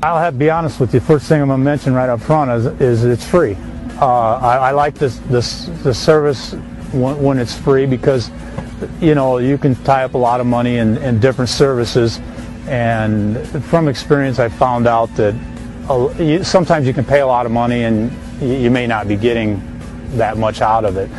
I'll have to be honest with you. First thing I'm going to mention right up front is it's free. I like this service when it's free because, you know, you can tie up a lot of money in different services, and from experience I found out that sometimes you can pay a lot of money and you may not be getting that much out of it.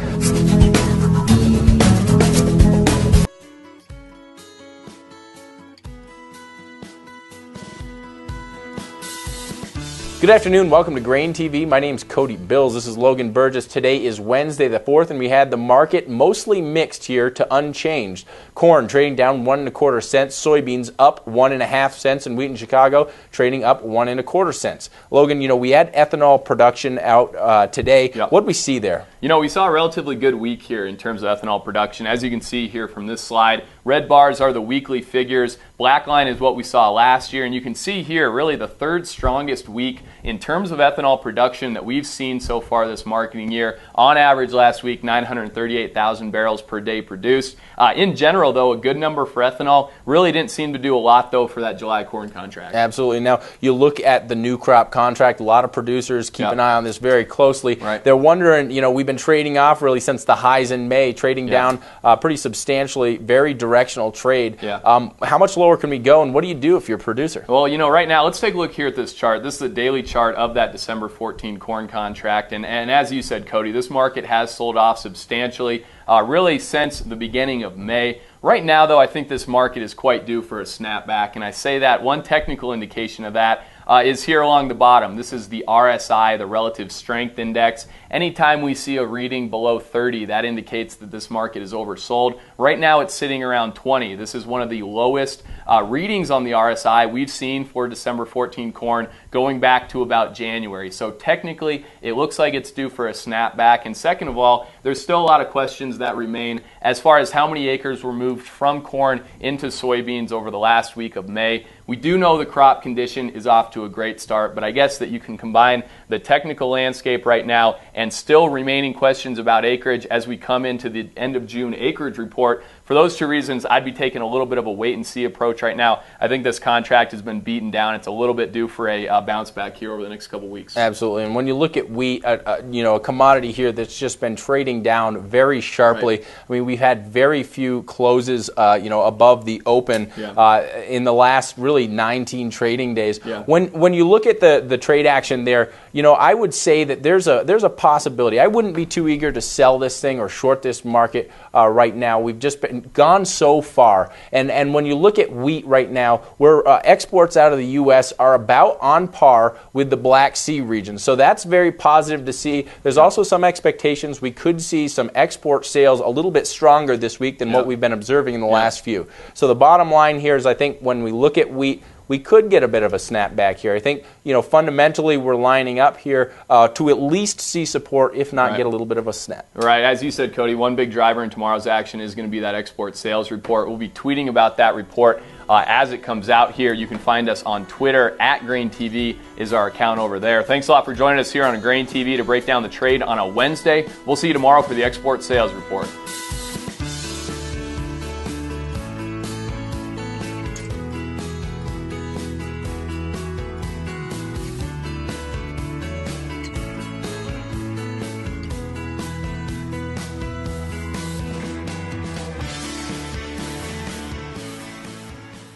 Good afternoon, welcome to GrainTV. My name's Cody Bills. This is Logan Burgess. Today is Wednesday the 4th, and we had the market mostly mixed here to unchanged. Corn trading down 1 1/4 cents, soybeans up 1 1/2 cents, and wheat in Chicago trading up 1 1/4 cents. Logan, you know, we had ethanol production out today. Yep. What did we see there? You know, we saw a relatively good week here in terms of ethanol production. As you can see here from this slide, red bars are the weekly figures. Black line is what we saw last year, and you can see here really the third strongest week in terms of ethanol production that we've seen so far this marketing year. On average last week, 938,000 barrels per day produced. In general, though, a good number for ethanol. Really didn't seem to do a lot, though, for that July corn contract. Absolutely. Now, you look at the new crop contract, a lot of producers keep an eye on this very closely. Right. They're wondering, you know, we've been trading off really since the highs in May, trading down pretty substantially, very directional trade. How much lower can we go, and what do you do if you're a producer? Well, you know, right now, let's take a look here at this chart. This is the daily chart of that December 14 corn contract, and as you said, Cody, this market has sold off substantially, really since the beginning of May. Right now, though, I think this market is quite due for a snapback, and I say that one technical indication of that is here along the bottom. This is the RSI, the Relative Strength Index. Anytime we see a reading below 30, that indicates that this market is oversold. Right now, it's sitting around 20. This is one of the lowest readings on the RSI we've seen for December 14 corn going back to about January. So technically, it looks like it's due for a snapback. And second of all, there's still a lot of questions that remain as far as how many acres were moved from corn into soybeans over the last week of May. We do know the crop condition is off to a great start, but I guess that you can combine the technical landscape right now and still remaining questions about acreage as we come into the end of June acreage report. For those two reasons, I'd be taking a little bit of a wait-and-see approach right now. I think this contract has been beaten down. It's a little bit due for a bounce back here over the next couple weeks. Absolutely, and when you look at wheat, you know, a commodity here that's just been trading down very sharply. Right. I mean, we've had very few closes, you know, above the open in the last really 19 trading days. When you look at the trade action there, you know, I would say that there's a possibility. I wouldn't be too eager to sell this thing or short this market right now. We've just gone so far, and when you look at wheat right now, where exports out of the U.S. are about on par with the Black Sea region, so that's very positive to see. There's also some expectations we could see some export sales a little bit stronger this week than what we've been observing in the last few. So the bottom line here is, I think when we look at wheat, we could get a bit of a snapback here. I think, you know, fundamentally we're lining up here to at least see support, if not get a little bit of a snap. Right, as you said, Cody, one big driver in tomorrow's action is going to be that export sales report. We'll be tweeting about that report as it comes out here. You can find us on Twitter, @GrainTV is our account over there. Thanks a lot for joining us here on GrainTV to break down the trade on a Wednesday. We'll see you tomorrow for the export sales report.